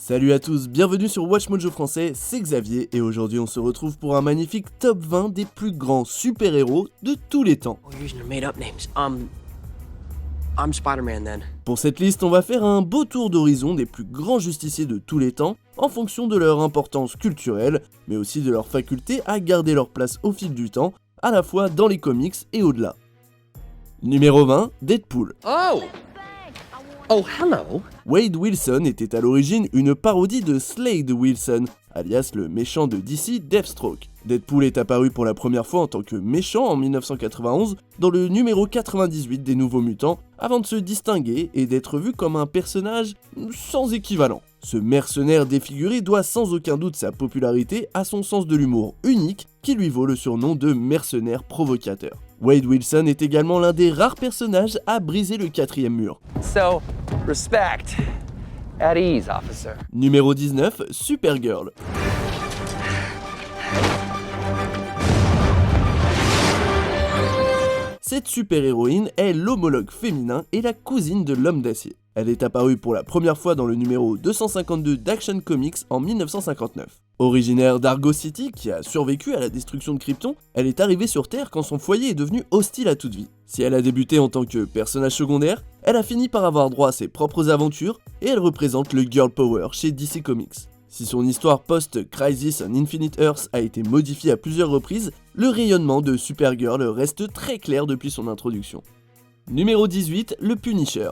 Salut à tous, bienvenue sur Watch Mojo français, c'est Xavier et aujourd'hui on se retrouve pour un magnifique top 20 des plus grands super-héros de tous les temps. I'm Spider-Man then. Pour cette liste, on va faire un beau tour d'horizon des plus grands justiciers de tous les temps en fonction de leur importance culturelle, mais aussi de leur faculté à garder leur place au fil du temps, à la fois dans les comics et au-delà. Numéro 20, Deadpool. Oh, hello. Wade Wilson était à l'origine une parodie de Slade Wilson, alias le méchant de DC Deathstroke. Deadpool est apparu pour la première fois en tant que méchant en 1991 dans le numéro 98 des Nouveaux Mutants, avant de se distinguer et d'être vu comme un personnage sans équivalent. Ce mercenaire défiguré doit sans aucun doute sa popularité à son sens de l'humour unique qui lui vaut le surnom de mercenaire provocateur. Wade Wilson est également l'un des rares personnages à briser le quatrième mur. So, respect. At ease, officer. Numéro 19, Supergirl. Cette super-héroïne est l'homologue féminin et la cousine de l'homme d'acier. Elle est apparue pour la première fois dans le numéro 252 d'Action Comics en 1959. Originaire d'Argo City, qui a survécu à la destruction de Krypton, elle est arrivée sur Terre quand son foyer est devenu hostile à toute vie. Si elle a débuté en tant que personnage secondaire, elle a fini par avoir droit à ses propres aventures et elle représente le Girl Power chez DC Comics. Si son histoire post-Crisis on Infinite Earths a été modifiée à plusieurs reprises, le rayonnement de Supergirl reste très clair depuis son introduction. Numéro 18, le Punisher.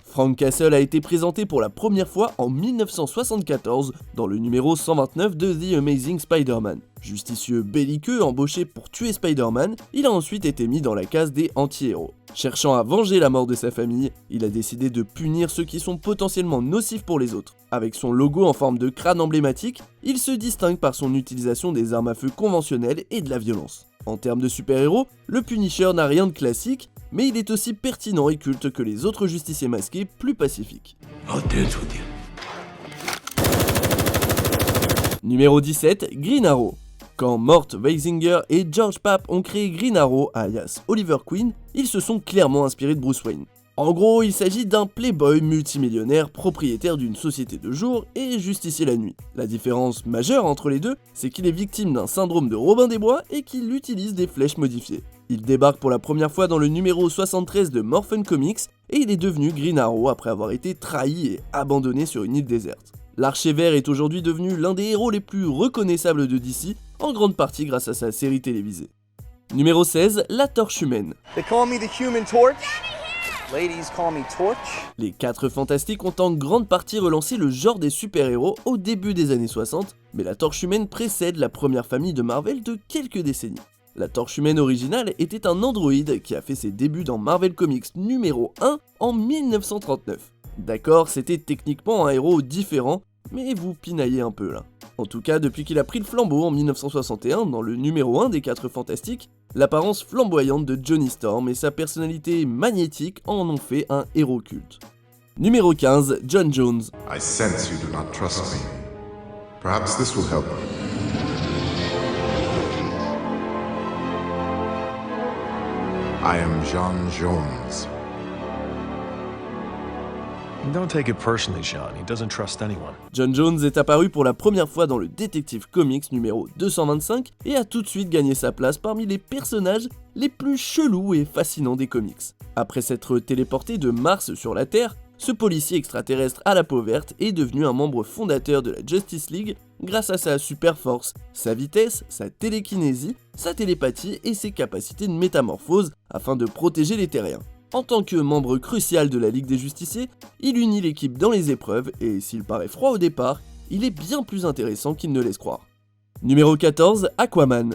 Frank Castle a été présenté pour la première fois en 1974 dans le numéro 129 de The Amazing Spider-Man. Justicieux belliqueux embauché pour tuer Spider-Man, il a ensuite été mis dans la case des anti-héros. Cherchant à venger la mort de sa famille, il a décidé de punir ceux qui sont potentiellement nocifs pour les autres. Avec son logo en forme de crâne emblématique, il se distingue par son utilisation des armes à feu conventionnelles et de la violence. En termes de super-héros, le Punisher n'a rien de classique, mais il est aussi pertinent et culte que les autres justiciers masqués plus pacifiques. Numéro 17, Green Arrow. Quand Mort Weisinger et George Papp ont créé Green Arrow, alias Oliver Queen, ils se sont clairement inspirés de Bruce Wayne. En gros, il s'agit d'un playboy multimillionnaire propriétaire d'une société de jour et justicier la nuit. La différence majeure entre les deux, c'est qu'il est victime d'un syndrome de Robin des Bois et qu'il utilise des flèches modifiées. Il débarque pour la première fois dans le numéro 73 de Morphin Comics et il est devenu Green Arrow après avoir été trahi et abandonné sur une île déserte. L'Archer-Vert est aujourd'hui devenu l'un des héros les plus reconnaissables de DC, en grande partie grâce à sa série télévisée. Numéro 16, la Torche Humaine. They call me the Human Torch. Ladies call me Torch. Les 4 Fantastiques ont en grande partie relancé le genre des super-héros au début des années 60, mais la Torche Humaine précède la première famille de Marvel de quelques décennies. La Torche Humaine originale était un androïde qui a fait ses débuts dans Marvel Comics numéro 1 en 1939. D'accord, c'était techniquement un héros différent, mais vous pinaillez un peu là. En tout cas, depuis qu'il a pris le flambeau en 1961 dans le numéro 1 des 4 Fantastiques, l'apparence flamboyante de Johnny Storm et sa personnalité magnétique en ont fait un héros culte. Numéro 15, John Jones. I sense you do not trust me. Perhaps this will help. I am John Jones. Don't take it personally, Sean. He doesn't trust anyone. John Jones est apparu pour la première fois dans le Detective Comics numéro 225 et a tout de suite gagné sa place parmi les personnages les plus chelous et fascinants des comics. Après s'être téléporté de Mars sur la Terre, ce policier extraterrestre à la peau verte est devenu un membre fondateur de la Justice League grâce à sa super force, sa vitesse, sa télékinésie, sa télépathie et ses capacités de métamorphose afin de protéger les terriens. En tant que membre crucial de la Ligue des Justiciers, il unit l'équipe dans les épreuves et s'il paraît froid au départ, il est bien plus intéressant qu'il ne laisse croire. Numéro 14, Aquaman.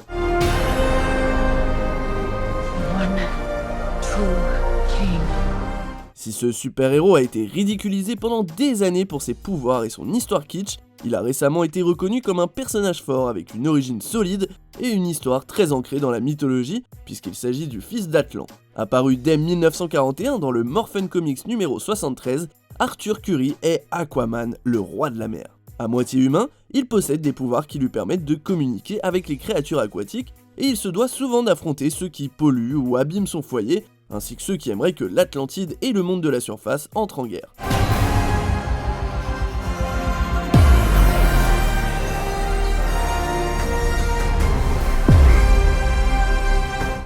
Si ce super-héros a été ridiculisé pendant des années pour ses pouvoirs et son histoire kitsch, il a récemment été reconnu comme un personnage fort avec une origine solide et une histoire très ancrée dans la mythologie, puisqu'il s'agit du fils d'Atlan. Apparu dès 1941 dans le Morphin Comics numéro 73, Arthur Curry est Aquaman, le roi de la mer. À moitié humain, il possède des pouvoirs qui lui permettent de communiquer avec les créatures aquatiques et il se doit souvent d'affronter ceux qui polluent ou abîment son foyer, ainsi que ceux qui aimeraient que l'Atlantide et le monde de la surface entrent en guerre.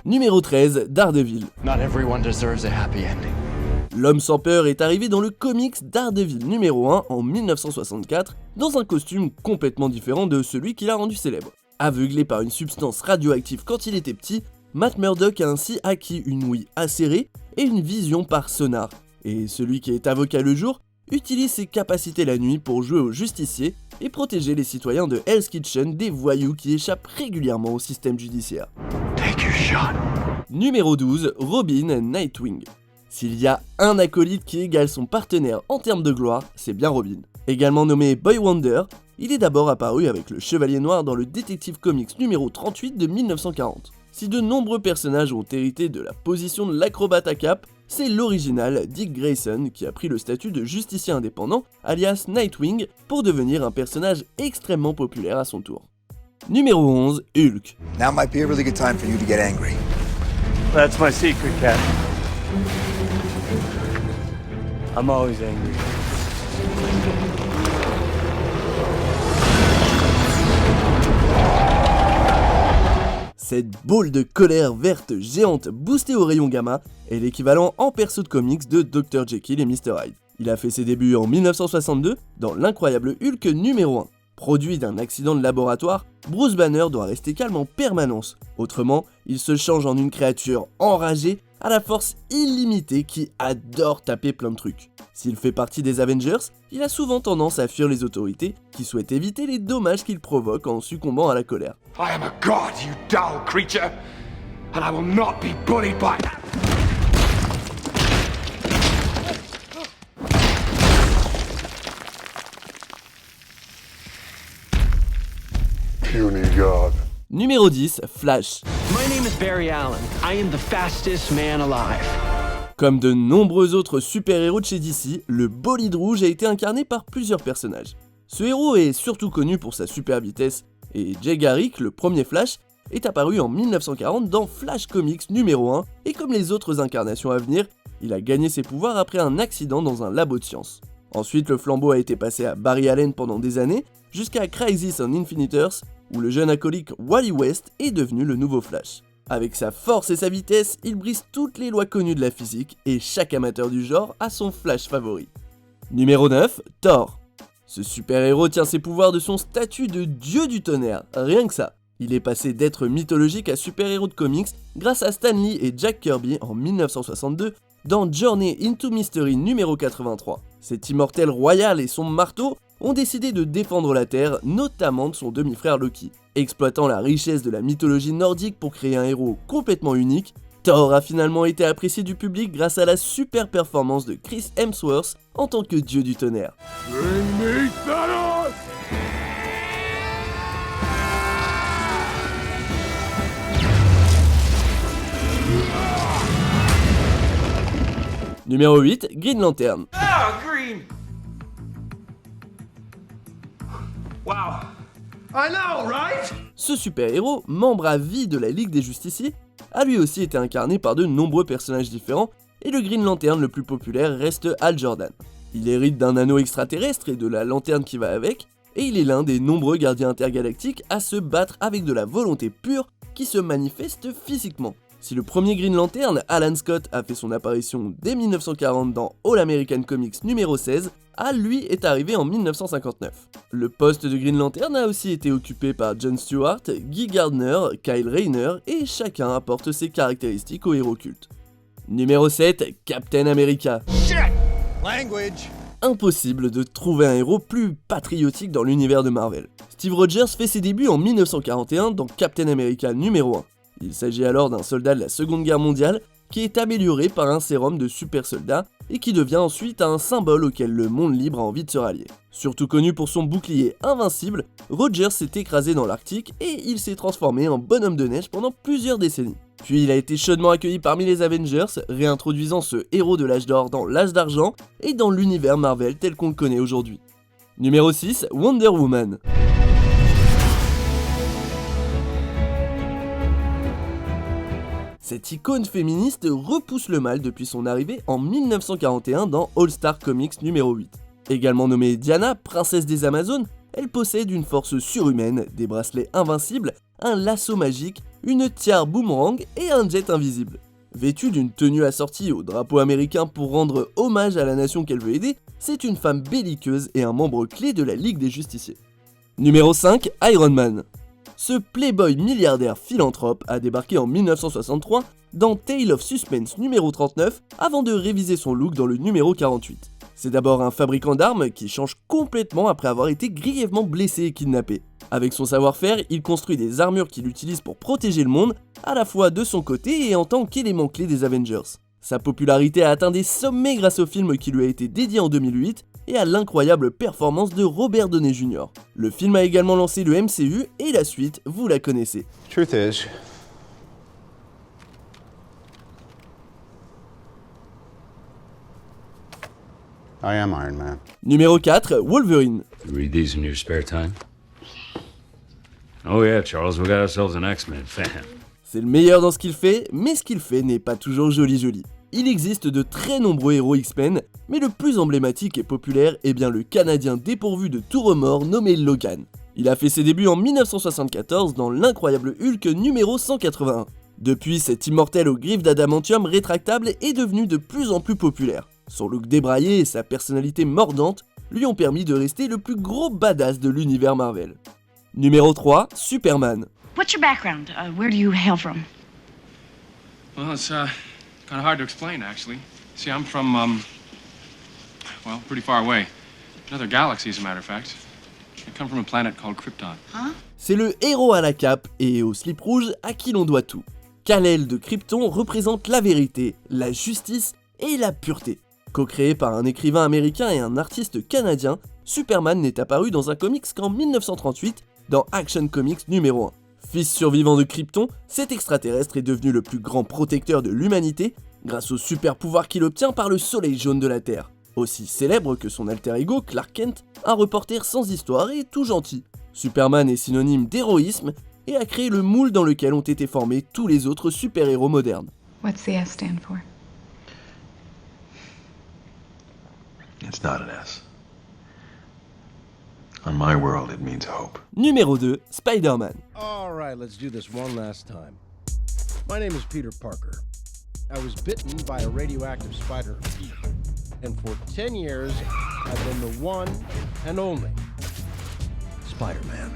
Numéro 13, Daredevil. Not everyone deserves a happy ending. L'homme sans peur est arrivé dans le comics Daredevil numéro 1 en 1964 dans un costume complètement différent de celui qui l'a rendu célèbre. Aveuglé par une substance radioactive quand il était petit, Matt Murdock a ainsi acquis une ouïe acérée et une vision par sonar. Et celui qui est avocat le jour utilise ses capacités la nuit pour jouer au justicier et protéger les citoyens de Hell's Kitchen des voyous qui échappent régulièrement au système judiciaire. Take your shot. Numéro 12, Robin Nightwing. S'il y a un acolyte qui égale son partenaire en termes de gloire, c'est bien Robin. Également nommé Boy Wonder, il est d'abord apparu avec le Chevalier Noir dans le Detective Comics numéro 38 de 1940. Si de nombreux personnages ont hérité de la position de l'acrobate à cape, c'est l'original Dick Grayson qui a pris le statut de justicier indépendant, alias Nightwing, pour devenir un personnage extrêmement populaire à son tour. Numéro 11, Hulk. Now might be a really good time for you to get angry. That's my secret, Cat. I'm always angry. Cette boule de colère verte géante boostée au rayon gamma est l'équivalent en perso de comics de Dr. Jekyll et Mr. Hyde. Il a fait ses débuts en 1962 dans l'incroyable Hulk numéro 1. Produit d'un accident de laboratoire, Bruce Banner doit rester calme en permanence. Autrement, il se change en une créature enragée à la force illimitée qui adore taper plein de trucs. S'il fait partie des Avengers, il a souvent tendance à fuir les autorités qui souhaitent éviter les dommages qu'il provoque en succombant à la colère. I am a god, you dull creature, and I will not be bullied by that. Puny God. Numéro 10, Flash. My name is Barry Allen. I am the fastest man alive. Comme de nombreux autres super-héros de chez DC, le bolide rouge a été incarné par plusieurs personnages. Ce héros est surtout connu pour sa super vitesse, et Jay Garrick, le premier Flash, est apparu en 1940 dans Flash Comics numéro 1, et comme les autres incarnations à venir, il a gagné ses pouvoirs après un accident dans un labo de science. Ensuite, le flambeau a été passé à Barry Allen pendant des années, jusqu'à Crisis on Infinite Earths, où le jeune acolyte Wally West est devenu le nouveau Flash. Avec sa force et sa vitesse, il brise toutes les lois connues de la physique, et chaque amateur du genre a son Flash favori. Numéro 9, Thor. Ce super-héros tient ses pouvoirs de son statut de dieu du tonnerre, rien que ça. Il est passé d'être mythologique à super-héros de comics grâce à Stan Lee et Jack Kirby en 1962 dans Journey into Mystery numéro 83. Cet immortel royal et son marteau ont décidé de défendre la Terre, notamment de son demi-frère Loki. Exploitant la richesse de la mythologie nordique pour créer un héros complètement unique, Thor a finalement été apprécié du public grâce à la super performance de Chris Hemsworth en tant que dieu du tonnerre. Bring me Thanos! Numéro 8, Green Lantern. Ah, green! Wow. I know, right? Ce super-héros, membre à vie de la Ligue des Justiciers, a lui aussi été incarné par de nombreux personnages différents, et le Green Lantern le plus populaire reste Hal Jordan. Il hérite d'un anneau extraterrestre et de la lanterne qui va avec, et il est l'un des nombreux gardiens intergalactiques à se battre avec de la volonté pure qui se manifeste physiquement. Si le premier Green Lantern, Alan Scott, a fait son apparition dès 1940 dans All American Comics numéro 16, Hal, lui, est arrivé en 1959. Le poste de Green Lantern a aussi été occupé par John Stewart, Guy Gardner, Kyle Rayner, et chacun apporte ses caractéristiques au héros culte. Numéro 7, Captain America. Shit! Language! Impossible de trouver un héros plus patriotique dans l'univers de Marvel. Steve Rogers fait ses débuts en 1941 dans Captain America numéro 1. Il s'agit alors d'un soldat de la Seconde Guerre mondiale qui est amélioré par un sérum de super soldat et qui devient ensuite un symbole auquel le monde libre a envie de se rallier. Surtout connu pour son bouclier invincible, Rogers s'est écrasé dans l'Arctique et il s'est transformé en bonhomme de neige pendant plusieurs décennies. Puis il a été chaudement accueilli parmi les Avengers, réintroduisant ce héros de l'âge d'or dans l'âge d'argent et dans l'univers Marvel tel qu'on le connaît aujourd'hui. Numéro 6, Wonder Woman. Cette icône féministe repousse le mal depuis son arrivée en 1941 dans All Star Comics numéro 8. Également nommée Diana, princesse des Amazones, elle possède une force surhumaine, des bracelets invincibles, un lasso magique, une tiare boomerang et un jet invisible. Vêtue d'une tenue assortie au drapeau américain pour rendre hommage à la nation qu'elle veut aider, c'est une femme belliqueuse et un membre clé de la Ligue des Justiciers. Numéro 5, Iron Man. Ce playboy milliardaire philanthrope a débarqué en 1963 dans Tale of Suspense numéro 39 avant de réviser son look dans le numéro 48. C'est d'abord un fabricant d'armes qui change complètement après avoir été grièvement blessé et kidnappé. Avec son savoir-faire, il construit des armures qu'il utilise pour protéger le monde, à la fois de son côté et en tant qu'élément clé des Avengers. Sa popularité a atteint des sommets grâce au film qui lui a été dédié en 2008 et à l'incroyable performance de Robert Downey Jr. Le film a également lancé le MCU et la suite, vous la connaissez. Truth is, I am Iron Man. Numéro 4, Wolverine. You read these in your spare time? Oh yeah, Charles, we got ourselves an X-Men fan. C'est le meilleur dans ce qu'il fait, mais ce qu'il fait n'est pas toujours joli. Il existe de très nombreux héros X-Men, mais le plus emblématique et populaire est bien le Canadien dépourvu de tout remords nommé Logan. Il a fait ses débuts en 1974 dans l'incroyable Hulk numéro 181. Depuis, cet immortel aux griffes d'adamantium rétractable est devenu de plus en plus populaire. Son look débraillé et sa personnalité mordante lui ont permis de rester le plus gros badass de l'univers Marvel. Numéro 3, Superman. What's your background? Where do you hail from? Well, it's kind of hard to explain, actually. See, I'm from, well, pretty far away. Another galaxy, as a matter of fact. I come from a planet called Krypton. Huh? C'est le héros à la cape et au slip rouge à qui l'on doit tout. Kal-El de Krypton représente la vérité, la justice et la pureté. Co-créé par un écrivain américain et un artiste canadien, Superman n'est apparu dans un comics qu'en 1938 dans Action Comics numéro 1. Fils survivant de Krypton, cet extraterrestre est devenu le plus grand protecteur de l'humanité grâce au super pouvoir qu'il obtient par le soleil jaune de la Terre. Aussi célèbre que son alter ego Clark Kent, un reporter sans histoire et tout gentil. Superman est synonyme d'héroïsme et a créé le moule dans lequel ont été formés tous les autres super-héros modernes. What's the S stand for? It's not an S. On my world, it means hope. Numéro 2, Spider-Man. All right, let's do this one last time. My name is Peter Parker. I was bitten by a radioactive spider. And for 10 years, I've been the one and only Spider-Man.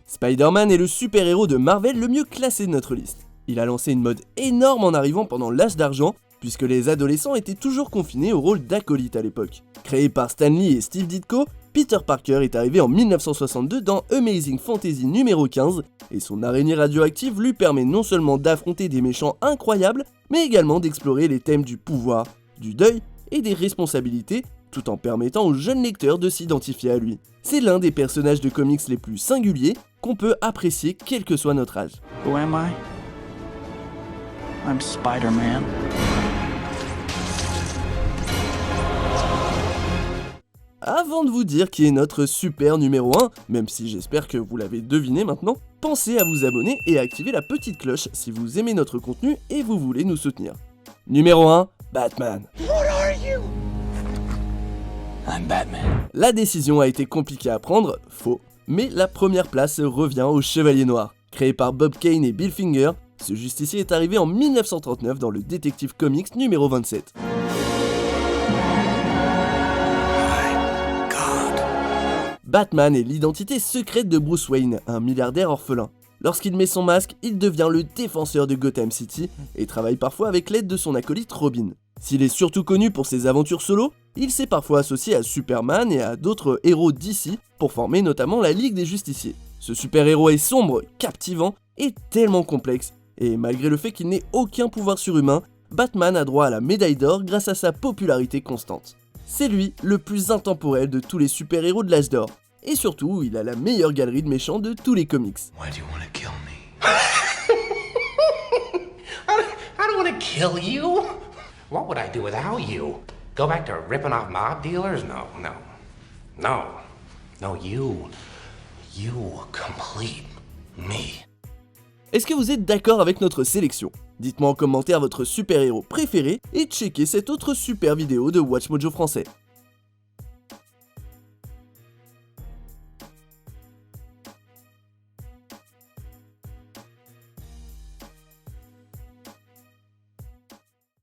Spider-Man est le super-héros de Marvel le mieux classé de notre liste. Il a lancé une mode énorme en arrivant pendant l'âge d'argent, puisque les adolescents étaient toujours confinés au rôle d'acolyte à l'époque. Créé par Stan Lee et Steve Ditko, Peter Parker est arrivé en 1962 dans Amazing Fantasy numéro 15, et son araignée radioactive lui permet non seulement d'affronter des méchants incroyables, mais également d'explorer les thèmes du pouvoir, du deuil et des responsabilités, tout en permettant aux jeunes lecteurs de s'identifier à lui. C'est l'un des personnages de comics les plus singuliers qu'on peut apprécier quel que soit notre âge. Who am I? I'm Spider-Man. Avant de vous dire qui est notre super numéro 1, même si j'espère que vous l'avez deviné maintenant, pensez à vous abonner et à activer la petite cloche si vous aimez notre contenu et vous voulez nous soutenir. Numéro 1, Batman. What are you? I'm Batman. La décision a été compliquée à prendre, faux, mais la première place revient au Chevalier Noir. Créé par Bob Kane et Bill Finger, ce justicier est arrivé en 1939 dans le Detective Comics numéro 27. Batman est l'identité secrète de Bruce Wayne, un milliardaire orphelin. Lorsqu'il met son masque, il devient le défenseur de Gotham City et travaille parfois avec l'aide de son acolyte Robin. S'il est surtout connu pour ses aventures solo, il s'est parfois associé à Superman et à d'autres héros d'ici pour former notamment la Ligue des Justiciers. Ce super-héros est sombre, captivant et tellement complexe, et malgré le fait qu'il n'ait aucun pouvoir surhumain, Batman a droit à la médaille d'or grâce à sa popularité constante. C'est lui le plus intemporel de tous les super-héros de l'âge d'or. Et surtout, il a la meilleure galerie de méchants de tous les comics. Why do you want to kill me? I don't want to kill you. What would I do without you? Go back to ripping off mob dealers? No, you complete me. Est-ce que vous êtes d'accord avec notre sélection? Dites-moi en commentaire votre super-héros préféré et checkez cette autre super vidéo de WatchMojo français.